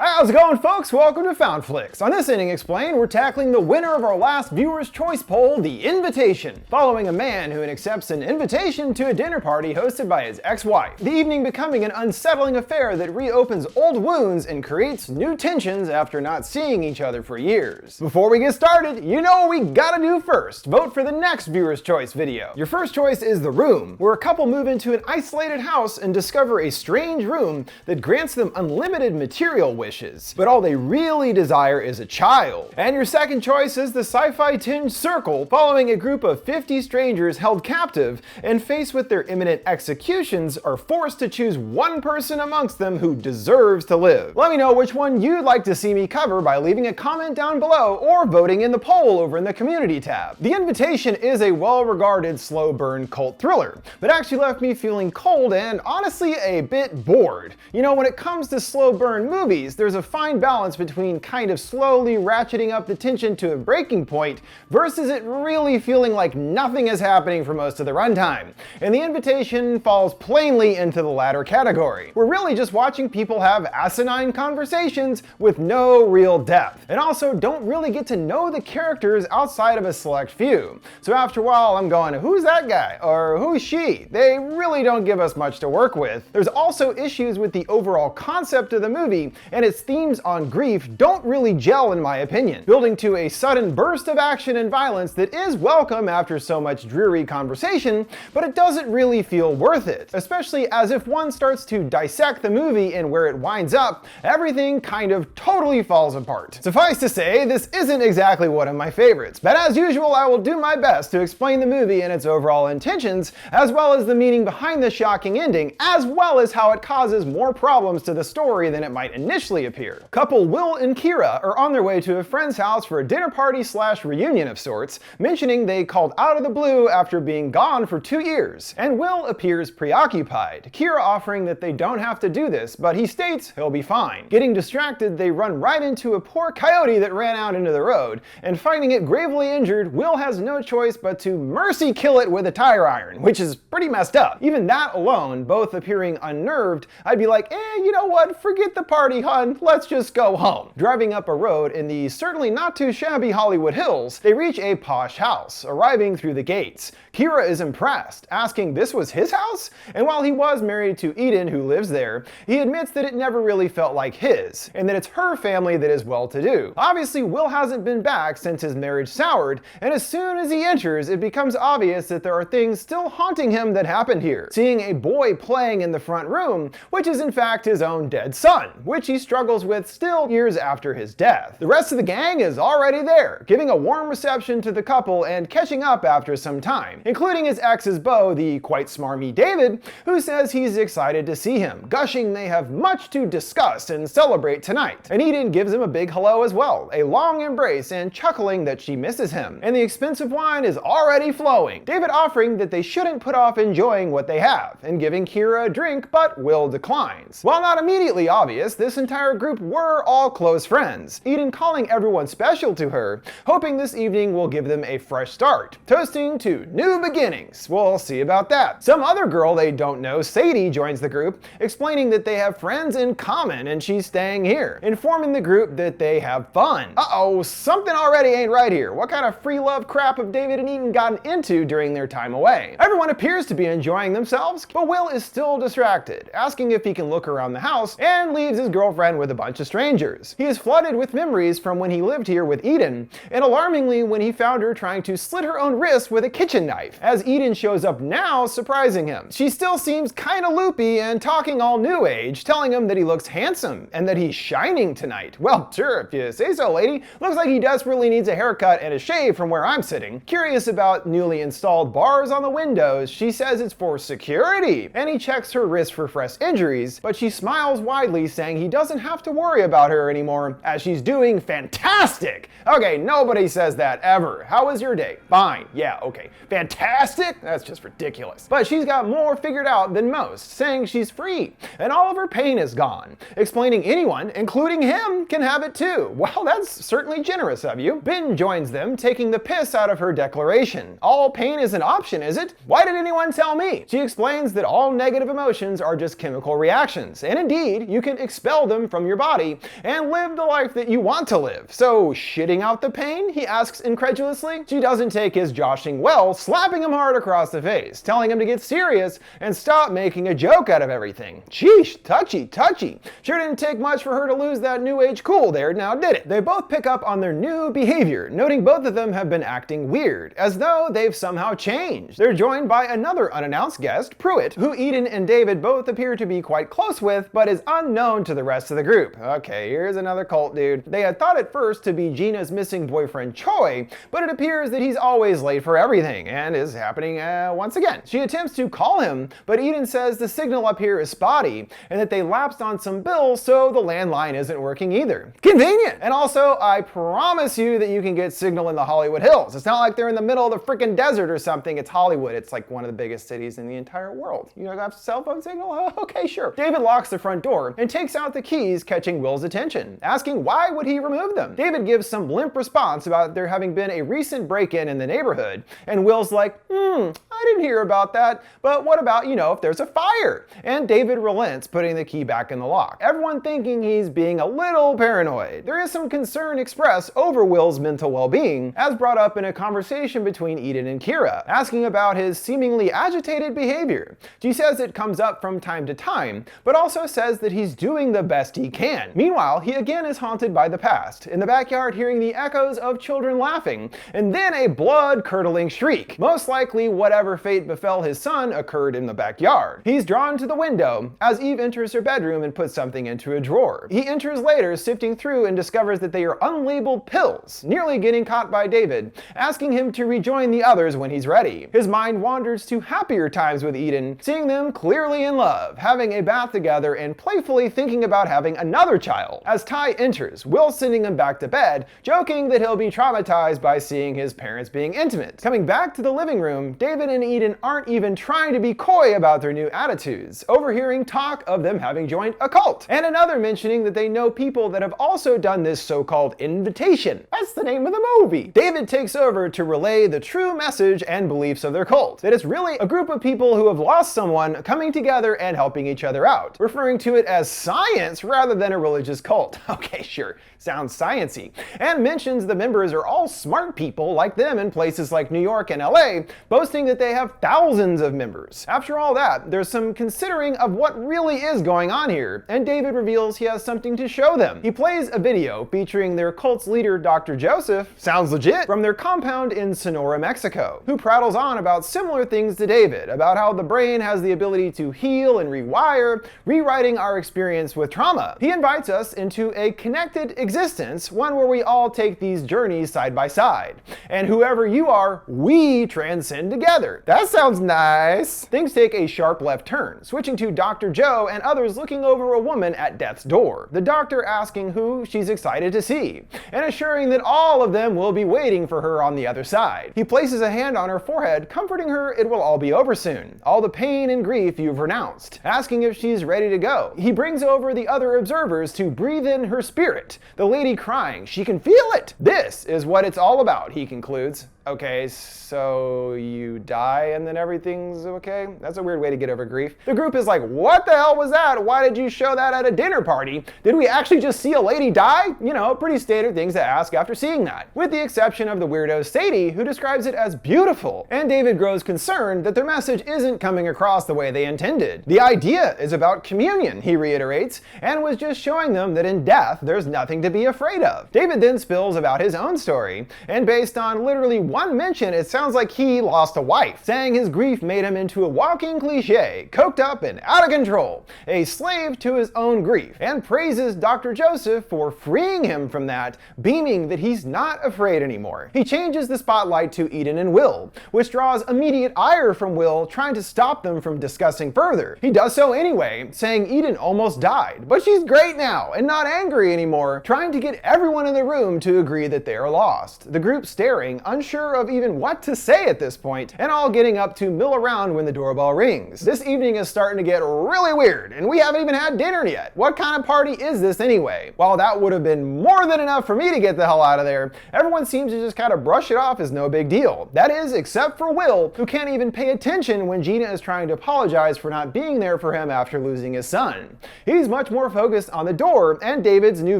How's it going, folks? Welcome to FoundFlix. On this Inning Explain, we're tackling the winner of our last viewer's choice poll, the invitation, following a man who accepts an invitation to a dinner party hosted by his ex-wife. The evening becoming an unsettling affair that reopens old wounds and creates new tensions after not seeing each other for years. Before we get started, you know what we gotta do first. Vote for the next viewer's choice video. Your first choice is The Room, where a couple move into an isolated house and discover a strange room that grants them unlimited material wishes, but all they really desire is a child. And your second choice is the sci-fi tinged Circle, following a group of 50 strangers held captive and faced with their imminent executions are forced to choose one person amongst them who deserves to live. Let me know which one you'd like to see me cover by leaving a comment down below or voting in the poll over in the community tab. The Invitation is a well-regarded slow burn cult thriller, but actually left me feeling cold and honestly a bit bored. You know, when it comes to slow burn movies, there's a fine balance between kind of slowly ratcheting up the tension to a breaking point versus it really feeling like nothing is happening for most of the runtime. And The Invitation falls plainly into the latter category. We're really just watching people have asinine conversations with no real depth, and also don't really get to know the characters outside of a select few. So after a while I'm going, who's that guy? Or who's she? They really don't give us much to work with. There's also issues with the overall concept of the movie, and its themes on grief don't really gel in my opinion, building to a sudden burst of action and violence that is welcome after so much dreary conversation, but it doesn't really feel worth it, especially as if one starts to dissect the movie and where it winds up, everything kind of totally falls apart. Suffice to say, this isn't exactly one of my favorites, but as usual I will do my best to explain the movie and its overall intentions, as well as the meaning behind the shocking ending, as well as how it causes more problems to the story than it might initially appear. Couple Will and Kira are on their way to a friend's house for a dinner party / reunion of sorts, mentioning they called out of the blue after being gone for 2 years, and Will appears preoccupied, Kira offering that they don't have to do this, but he states he'll be fine. Getting distracted, they run right into a poor coyote that ran out into the road, and finding it gravely injured, Will has no choice but to mercy kill it with a tire iron, which is pretty messed up. Even that alone, both appearing unnerved, I'd be like, you know what, forget the party, hun, let's just go home. Driving up a road in the certainly not too shabby Hollywood Hills, they reach a posh house, arriving through the gates. Kira is impressed, asking this was his house? And while he was married to Eden, who lives there, he admits that it never really felt like his, and that it's her family that is well-to-do. Obviously, Will hasn't been back since his marriage soured, and as soon as he enters, it becomes obvious that there are things still haunting him that happened here. Seeing a boy playing in the front room, which is in fact his own dead son, which he struggles with still years after his death. The rest of the gang is already there, giving a warm reception to the couple and catching up after some time, including his ex's beau, the quite smarmy David, who says he's excited to see him, gushing they have much to discuss and celebrate tonight. And Eden gives him a big hello as well, a long embrace and chuckling that she misses him, and the expensive wine is already flowing, David offering that they shouldn't put off enjoying what they have, and giving Kira a drink, but Will declines. While not immediately obvious, this entire group were all close friends, Eden calling everyone special to her, hoping this evening will give them a fresh start, toasting to new beginnings. We'll see about that. Some other girl they don't know, Sadie, joins the group, explaining that they have friends in common and she's staying here, informing the group that they have fun. Uh-oh, something already ain't right here. What kind of free love crap have David and Eden gotten into during their time away? Everyone appears to be enjoying themselves, but Will is still distracted, asking if he can look around the house, and leaves his girlfriend with a bunch of strangers. He is flooded with memories from when he lived here with Eden, and alarmingly when he found her trying to slit her own wrist with a kitchen knife, as Eden shows up now surprising him. She still seems kinda loopy and talking all new age, telling him that he looks handsome and that he's shining tonight. Well, sure, if you say so, lady. Looks like he desperately needs a haircut and a shave from where I'm sitting. Curious about newly installed bars on the windows, she says it's for security, and he checks her wrist for fresh injuries, but she smiles widely, saying he doesn't have to worry about her anymore, as she's doing fantastic. Okay, nobody says that ever. How was your day? Fine. Yeah, okay. Fantastic? That's just ridiculous. But she's got more figured out than most, saying she's free, and all of her pain is gone, explaining anyone, including him, can have it too. Well, that's certainly generous of you. Ben joins them, taking the piss out of her declaration. All pain is an option, is it? Why did anyone tell me? She explains that all negative emotions are just chemical reactions, and indeed, you can expel them them from your body and live the life that you want to live. So shitting out the pain? He asks incredulously. She doesn't take his joshing well, slapping him hard across the face, telling him to get serious and stop making a joke out of everything. Sheesh, touchy, touchy. Sure didn't take much for her to lose that new age cool there, now did it? They both pick up on their new behavior, noting both of them have been acting weird, as though they've somehow changed. They're joined by another unannounced guest, Pruitt, who Eden and David both appear to be quite close with, but is unknown to the rest of the group. Okay, here's another cult dude. They had thought at first to be Gina's missing boyfriend Choi, but it appears that he's always late for everything, and is happening once again. She attempts to call him, but Eden says the signal up here is spotty, and that they lapsed on some bills, so the landline isn't working either. Convenient! And also, I promise you that you can get signal in the Hollywood Hills. It's not like they're in the middle of the freaking desert or something. It's Hollywood. It's like one of the biggest cities in the entire world. You have cell phone signal? Okay, sure. David locks the front door and takes out the keys, catching Will's attention, asking why would he remove them. David gives some limp response about there having been a recent break-in in the neighborhood, and Will's like, I didn't hear about that, but what about, if there's a fire? And David relents, putting the key back in the lock, everyone thinking he's being a little paranoid. There is some concern expressed over Will's mental well-being, as brought up in a conversation between Eden and Kira, asking about his seemingly agitated behavior. She says it comes up from time to time, but also says that he's doing the best he can. Meanwhile, he again is haunted by the past, in the backyard hearing the echoes of children laughing, and then a blood-curdling shriek. Most likely whatever fate befell his son occurred in the backyard. He's drawn to the window as Eve enters her bedroom and puts something into a drawer. He enters later, sifting through, and discovers that they are unlabeled pills, nearly getting caught by David, asking him to rejoin the others when he's ready. His mind wanders to happier times with Eden, seeing them clearly in love, having a bath together, and playfully thinking about having another child. As Ty enters, Will sending him back to bed, joking that he'll be traumatized by seeing his parents being intimate. Coming back to the living room, David and Eden aren't even trying to be coy about their new attitudes, overhearing talk of them having joined a cult, and another mentioning that they know people that have also done this so-called invitation. That's the name of the movie. David takes over to relay the true message and beliefs of their cult, that it's really a group of people who have lost someone coming together and helping each other out, referring to it as science rather than a religious cult. Okay, sure, sounds sciencey, and mentions the members are all smart people like them in places like New York and LA, boasting that they have thousands of members. After all that, there's some considering of what really is going on here, and David reveals he has something to show them. He plays a video featuring their cult's leader, Dr. Joseph, sounds legit, from their compound in Sonora, Mexico, who prattles on about similar things to David, about how the brain has the ability to heal and rewire, rewriting our experience with trauma. He invites us into a connected existence, one where we all take these journeys side by side, and whoever you are, we transcend together. That sounds nice. Things take a sharp left turn, switching to Dr. Joe and others looking over a woman at death's door, the doctor asking who she's excited to see, and assuring that all of them will be waiting for her on the other side. He places a hand on her forehead, comforting her it will all be over soon, all the pain and grief you've renounced, asking if she's ready to go. He brings over the other observers to breathe in her spirit, the lady crying, she can feel it. This is what it's all about, he concludes. Okay, so you die and then everything's okay? That's a weird way to get over grief. The group is like, what the hell was that? Why did you show that at a dinner party? Did we actually just see a lady die? Pretty standard things to ask after seeing that. With the exception of the weirdo Sadie, who describes it as beautiful. And David grows concerned that their message isn't coming across the way they intended. The idea is about communion, he reiterates, and was just showing them that in death, there's nothing to be afraid of. David then spills about his own story, and based on literally one mention, it sounds like he lost a wife, saying his grief made him into a walking cliche, coked up and out of control, a slave to his own grief, and praises Dr. Joseph for freeing him from that, beaming that he's not afraid anymore. He changes the spotlight to Eden and Will, which draws immediate ire from Will, trying to stop them from discussing further. He does so anyway, saying Eden almost died, but she's great now and not angry anymore, trying to get everyone in the room to agree that they are lost. The group staring, unsure unsure of even what to say at this point, and all getting up to mill around when the doorbell rings. This evening is starting to get really weird, and we haven't even had dinner yet. What kind of party is this anyway? While that would have been more than enough for me to get the hell out of there, everyone seems to just kind of brush it off as no big deal. That is, except for Will, who can't even pay attention when Gina is trying to apologize for not being there for him after losing his son. He's much more focused on the door and David's new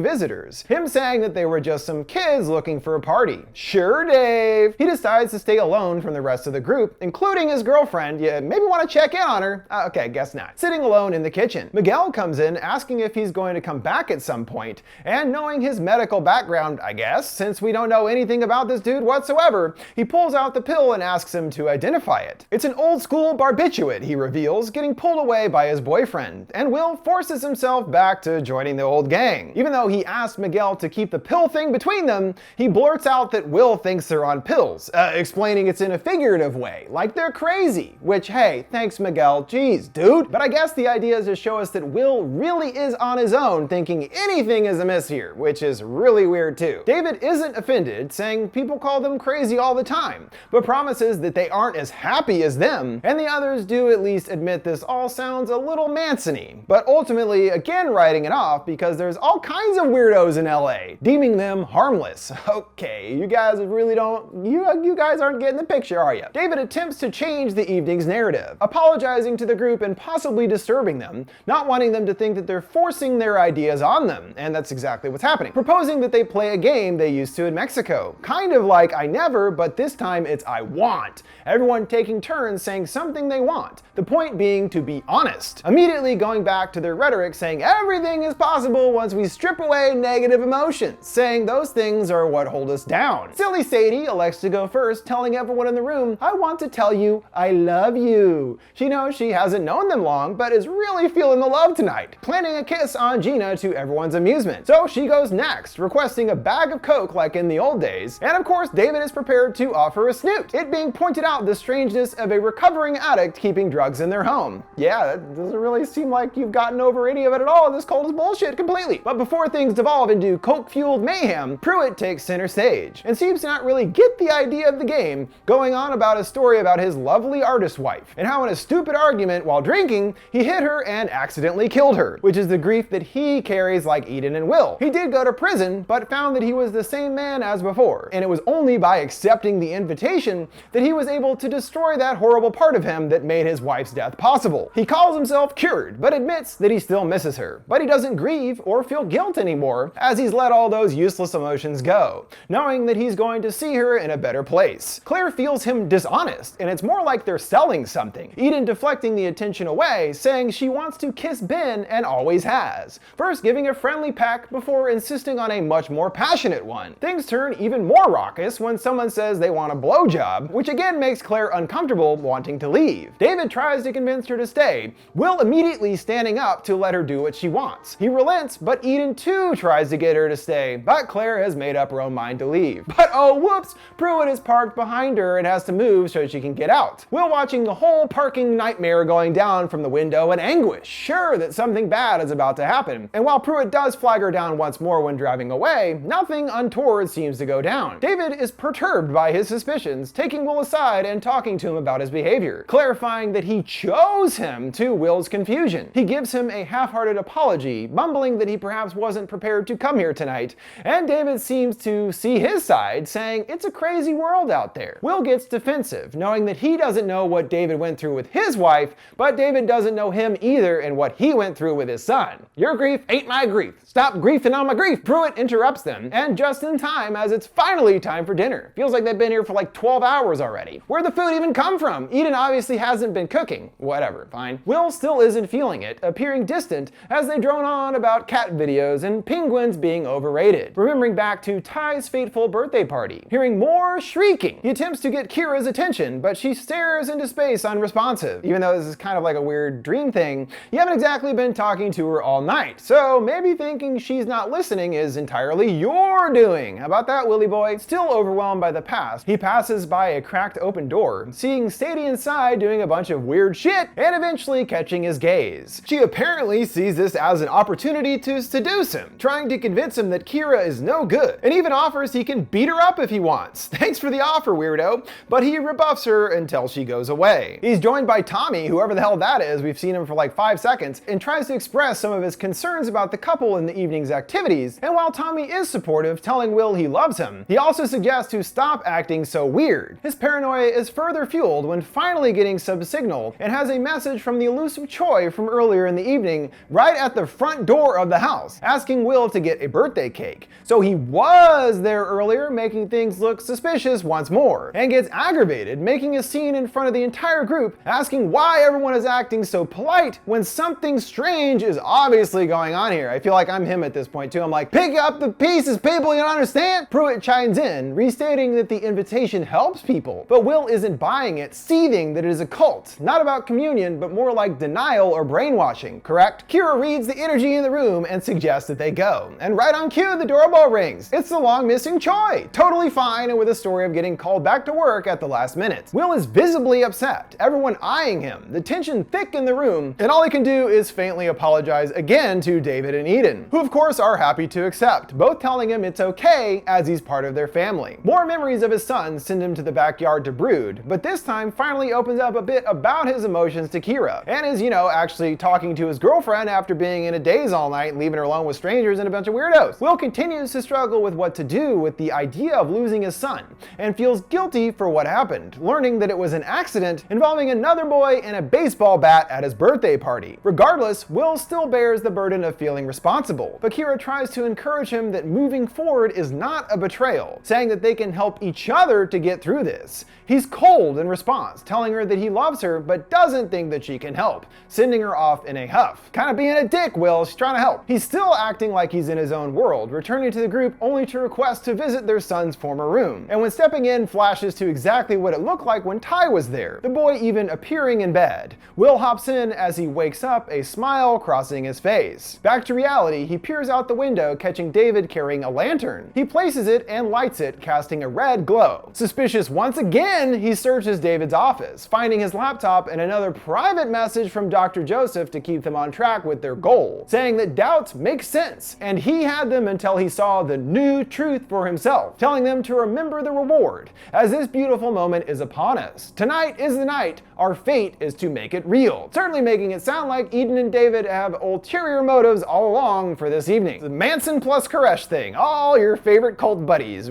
visitors, him saying that they were just some kids looking for a party. Sure, Dave. He decides to stay alone from the rest of the group, including his girlfriend. You maybe want to check in on her. Okay, guess not. Sitting alone in the kitchen, Miguel comes in asking if he's going to come back at some point, and knowing his medical background, I guess, since we don't know anything about this dude whatsoever, he pulls out the pill and asks him to identify it. It's an old school barbiturate, he reveals, getting pulled away by his boyfriend, and Will forces himself back to joining the old gang. Even though he asked Miguel to keep the pill thing between them, he blurts out that Will thinks they're on pills, explaining it's in a figurative way, like they're crazy, which, hey, thanks Miguel, jeez, dude. But I guess the idea is to show us that Will really is on his own, thinking anything is amiss here, which is really weird too. David isn't offended, saying people call them crazy all the time, but promises that they aren't as happy as them, and the others do at least admit this all sounds a little Manson-y, but ultimately again writing it off because there's all kinds of weirdos in LA, deeming them harmless. Okay, you guys really don't, you guys aren't getting the picture, are you? David attempts to change the evening's narrative, apologizing to the group and possibly disturbing them, not wanting them to think that they're forcing their ideas on them, and that's exactly what's happening. Proposing that they play a game they used to in Mexico, kind of like I never, but this time it's I want. Everyone taking turns saying something they want, the point being to be honest. Immediately going back to their rhetoric saying everything is possible once we strip away negative emotions, saying those things are what hold us down. Silly Sadie elects to go first, telling everyone in the room, I want to tell you I love you. She knows she hasn't known them long, but is really feeling the love tonight, planning a kiss on Gina to everyone's amusement. So she goes next, requesting a bag of Coke like in the old days, and of course David is prepared to offer a snoot, it being pointed out the strangeness of a recovering addict keeping drugs in their home. Yeah, that doesn't really seem like you've gotten over any of it at all. This cult is bullshit completely. But before things devolve into Coke-fueled mayhem, Pruitt takes center stage, and seems to not really get the idea of the game, going on about a story about his lovely artist wife, and how in a stupid argument while drinking, he hit her and accidentally killed her, which is the grief that he carries like Eden and Will. He did go to prison, but found that he was the same man as before, and it was only by accepting the invitation that he was able to destroy that horrible part of him that made his wife's death possible. He calls himself cured, but admits that he still misses her. But he doesn't grieve or feel guilt anymore, as he's let all those useless emotions go, knowing that he's going to see her in a better place. Claire feels him dishonest, and it's more like they're selling something. Eden deflecting the attention away, saying she wants to kiss Ben and always has. First giving a friendly peck before insisting on a much more passionate one. Things turn even more raucous when someone says they want a blowjob, which again makes Claire uncomfortable, wanting to leave. David tries to convince her to stay, Will immediately standing up to let her do what she wants. He relents, but Eden too tries to get her to stay, but Claire has made up her own mind to leave. But oh whoops, Pruitt is parked behind her and has to move so she can get out. Will watching the whole parking nightmare going down from the window in anguish, sure that something bad is about to happen. And while Pruitt does flag her down once more when driving away, nothing untoward seems to go down. David is perturbed by his suspicions, taking Will aside and talking to him about his behavior, clarifying that he chose him to Will's confusion. He gives him a half-hearted apology, mumbling that he perhaps wasn't prepared to come here tonight, and David seems to see his side, saying it's a crazy world out there. Will gets defensive, knowing that he doesn't know what David went through with his wife, but David doesn't know him either and what he went through with his son. Your grief ain't my grief. Stop griefing on my grief. Pruitt interrupts them, and just in time as it's finally time for dinner. Feels like they've been here for like 12 hours already. Where'd the food even come from? Eden obviously hasn't been cooking. Whatever, fine. Will still isn't feeling it, appearing distant as they drone on about cat videos and penguins being overrated. Remembering back to Ty's fateful birthday party, hearing more shrieking. He attempts to get Kira's attention, but she stares into space unresponsive. Even though this is kind of like a weird dream thing, you haven't exactly been talking to her all night, so maybe thinking she's not listening is entirely your doing. How about that, Willy boy? Still overwhelmed by the past, he passes by a cracked open door, seeing Sadie inside doing a bunch of weird shit, and eventually catching his gaze. She apparently sees this as an opportunity to seduce him, trying to convince him that Kira is no good, and even offers he can beat her up if he wants. Thanks for the offer, weirdo, but he rebuffs her until she goes away. He's joined by Tommy, whoever the hell that is, we've seen him for like 5 seconds, and tries to express some of his concerns about the couple in the evening's activities, and while Tommy is supportive, telling Will he loves him, he also suggests to stop acting so weird. His paranoia is further fueled when finally getting sub-signal, and has a message from the elusive Choi from earlier in the evening right at the front door of the house, asking Will to get a birthday cake. So he was there earlier, making things look suspicious once more, and gets aggravated, making a scene in front of the entire group, asking why everyone is acting so polite when something strange is obviously going on here. I feel like I'm him at this point too. I'm like, pick up the pieces, people, you don't understand? Pruitt chimes in, restating that the invitation helps people, but Will isn't buying it, seething that it is a cult, not about communion, but more like denial or brainwashing, correct? Kira reads the energy in the room and suggests that they go, and right on cue, the doorbell rings. It's the long missing Choi, totally fine and with a story of getting called back to work at the last minute. Will is visibly upset, everyone eyeing him, the tension thick in the room, and all he can do is faintly apologize again to David and Eden, who of course are happy to accept, both telling him it's okay as he's part of their family. More memories of his son send him to the backyard to brood, but this time finally opens up a bit about his emotions to Kira, and is, actually talking to his girlfriend after being in a daze all night and leaving her alone with strangers and a bunch of weirdos. Will continues to struggle with what to do with the idea of losing his son, and feels guilty for what happened, learning that it was an accident involving another boy and a baseball bat at his birthday party. Regardless, Will still bears the burden of feeling responsible, but Kira tries to encourage him that moving forward is not a betrayal, saying that they can help each other to get through this. He's cold in response, telling her that he loves her but doesn't think that she can help, sending her off in a huff. Kind of being a dick, Will, she's trying to help. He's still acting like he's in his own world, returning to the group only to request to visit their son's former room, and when stepping in flashes to exactly what it looked like when Ty was there, the boy even appearing in bed. Will hops in as he wakes up, a smile crossing his face. Back to reality, he peers out the window, catching David carrying a lantern. He places it and lights it, casting a red glow. Suspicious once again, he searches David's office, finding his laptop and another private message from Dr. Joseph to keep them on track with their goal, saying that doubts make sense, and he had them until he saw the new truth for himself, telling them to remember the reward, as this beautiful moment is upon us. Tonight is the night, our fate is to make it real. Certainly making it sound like Eden and David have ulterior motives all along for this evening. The Manson plus Koresh thing, all your favorite cult buddies.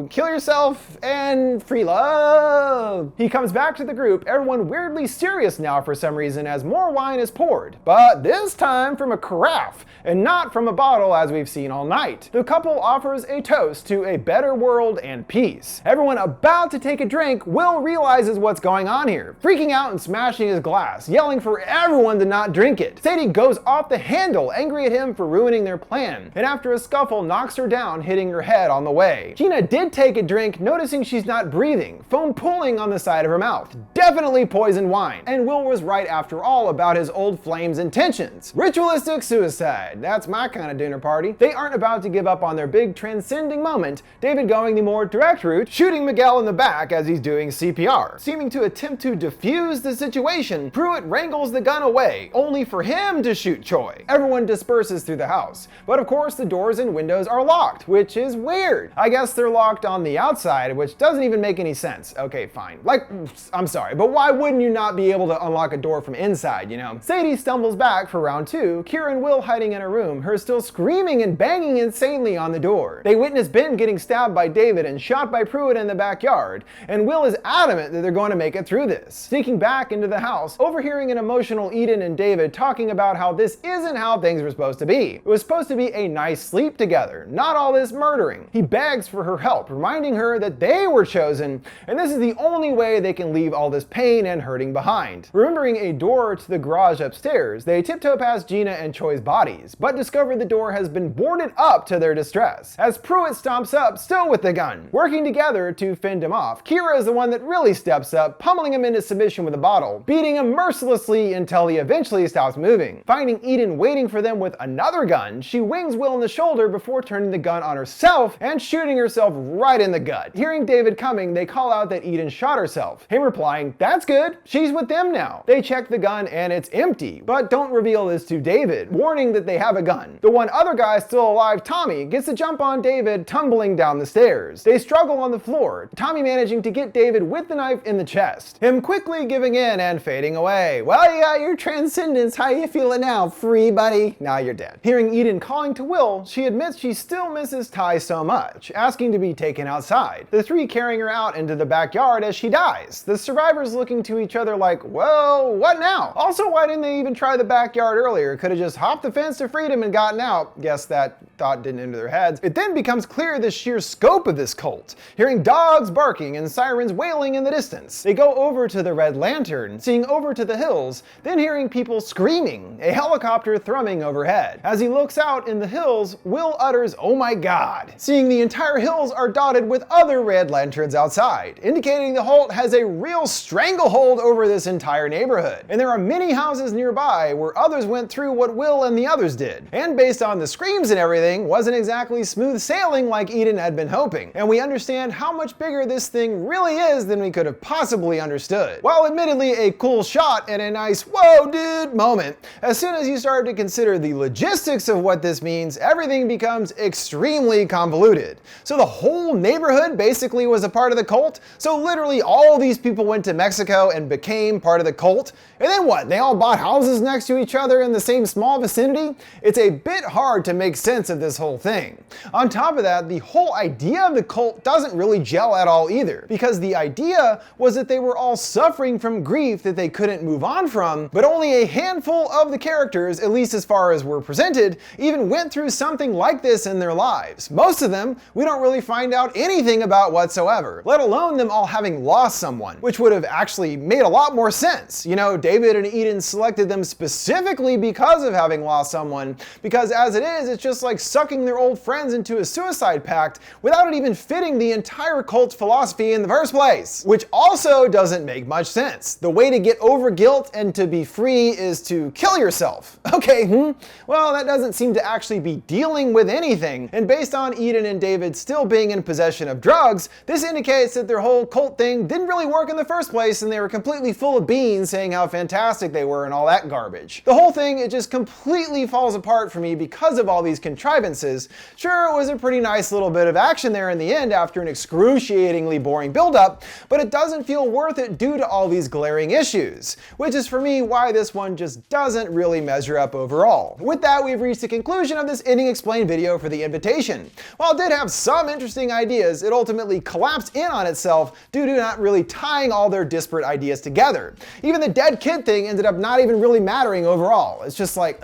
Kill yourself and free love. He comes back to the group, everyone weirdly serious now for some reason as more wine is poured, but this time from a carafe and not from a bottle as we've seen all night. The couple offers a toast to a better world and peace. Everyone about to take a drink, Will realizes what's going on here, freaking out and smashing his glass, yelling for everyone to not drink it. Sadie goes off the handle, angry at him for ruining their plan, and after a scuffle knocks her down, hitting her head on the way. Gina did take a drink, noticing she's not breathing, foam pooling on the side of her mouth. Definitely poisoned wine, and Will was right after all about his old flame's intentions. Ritualistic suicide, that's my kind of dinner party. They aren't about to give up on their big transcending moment, David going the more direct route, shooting Miguel in the back as he's doing CPR. Seeming to attempt to defuse the situation, Pruitt wrangles the gun away, only for him to shoot Choi. Everyone disperses through the house, but of course the doors and windows are locked, which is weird. I guess they're locked on the outside, which doesn't even make any sense. Okay, fine. Like, I'm sorry, but why wouldn't you not be able to unlock a door from inside, Sadie stumbles back for round 2, Kira and Will hiding in a room, her still screaming and banging insanely on the door. They witness Ben getting stabbed by David and shot by Pruitt in the backyard, and Will is adamant that they're going to make it through this. Sneaking back into the house, overhearing an emotional Eden and David talking about how this isn't how things were supposed to be. It was supposed to be a nice sleep together, not all this murdering. He begs for her help, reminding her that they were chosen, and this is the only way they can leave all this pain and hurting behind. Remembering a door to the garage upstairs, they tiptoe past Gina and Choi's bodies, but discover the door has been boarded up to their distress, as Pruitt stomps up, still with the gun. Working together to fend him off, Kira is the one that really steps up, pummeling him into submission with a bottle, beating him mercilessly until he eventually stops moving. Finding Eden waiting for them with another gun, she wings Will in the shoulder before turning the gun on herself and shooting herself right in the gut. Hearing David coming, they call out that Eden shot herself. Him replying, "That's good, she's with them now." They check the gun and it's empty, but don't reveal this to David, warning that they have a gun. The one other guy still alive, Tommy, gets a jump on David, tumbling down the stairs. They struggle on the floor, Tommy managing to get David with the knife in the chest. Him quickly giving in and fading away. "Well, yeah, your transcendence, how you feeling now, free buddy? Now you're dead." Hearing Eden calling to Will, she admits she still misses Ty so much, asking to be taken outside. The three carrying her out into the backyard as she dies. The survivors looking to each other like, well, what now? Also, why didn't they even try the backyard earlier? Could have just hopped the fence to freedom and gotten out. Guess that thought didn't enter their heads. It then becomes clear the sheer scope of this cult. Hearing dogs barking and sirens wailing in the distance. They go over to the Red Lantern, seeing over to the hills, then hearing people screaming, a helicopter thrumming overhead. As he looks out in the hills, Will utters, "Oh my God," seeing the entire hills are dotted with other Red Lanterns outside, indicating the cult has a real stranglehold over this entire neighborhood. And there are many houses nearby where others went through what Will and the others did. And based on the screams and everything, wasn't exactly smooth sailing like Eden had been hoping. And we understand how much bigger this thing really is than we could have possibly understood. While admittedly a cool shot and a nice "whoa dude" moment, as soon as you start to consider the logistics of what this means, everything becomes extremely convoluted. So the whole neighborhood basically was a part of the cult? So literally all these people went to Mexico and became part of the cult? And then what? They all bought houses next to each other in the same small vicinity? It's a bit hard to make sense of this whole thing. On top of that, the whole idea of the cult doesn't really gel at all either, because the idea was that they were all suffering from grief that they couldn't move on from, but only a handful of the characters, at least as far as were presented, even went through something like this in their lives. Most of them, we don't really find out anything about whatsoever, let alone them all having lost someone, which would have actually made a lot more sense. You know, David and Eden selected them specifically because of having lost someone, because as it is, it's just like sucking their old friends into a suicide pact without it even fitting the entire cult's philosophy in the first place, which also doesn't make much sense. The way to get over guilt and to be free is to kill yourself. Okay, well, that doesn't seem to actually be dealing with anything, and based on Eden and David still being in possession of drugs, this indicates that their whole cult thing didn't really work in the first place and they were completely full of beans saying how fantastic they were and all that garbage. The whole thing, it just completely falls apart for me because of all these contrivances. Sure, it was a pretty nice little bit of action there in the end after an excruciatingly boring build-up, but it doesn't feel worth it due to all these glaring issues, which is for me why this one just doesn't really measure up overall. With that, we've reached the conclusion of this Ending Explained video for The Invitation. While it did have some interesting ideas, it ultimately collapsed in on itself due to not really tying all their disparate ideas together. Even the dead kid thing ended up not even really mattering overall. It's just like,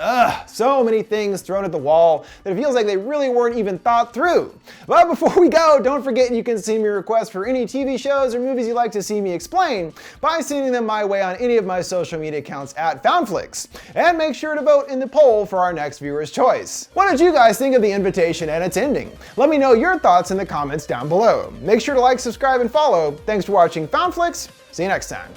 so many things thrown at the wall that it feels like they really weren't even thought through. But before we go, don't forget you can send me requests for any TV shows or movies you'd like to see me explain by sending them my way on any of my social media accounts at FoundFlix. And make sure to vote in the poll for our next viewer's choice. What did you guys think of The Invitation and its ending? Let me know your thoughts in the comments down below. Make sure to like, subscribe, and follow. Thanks for watching FoundFlix. See you next time.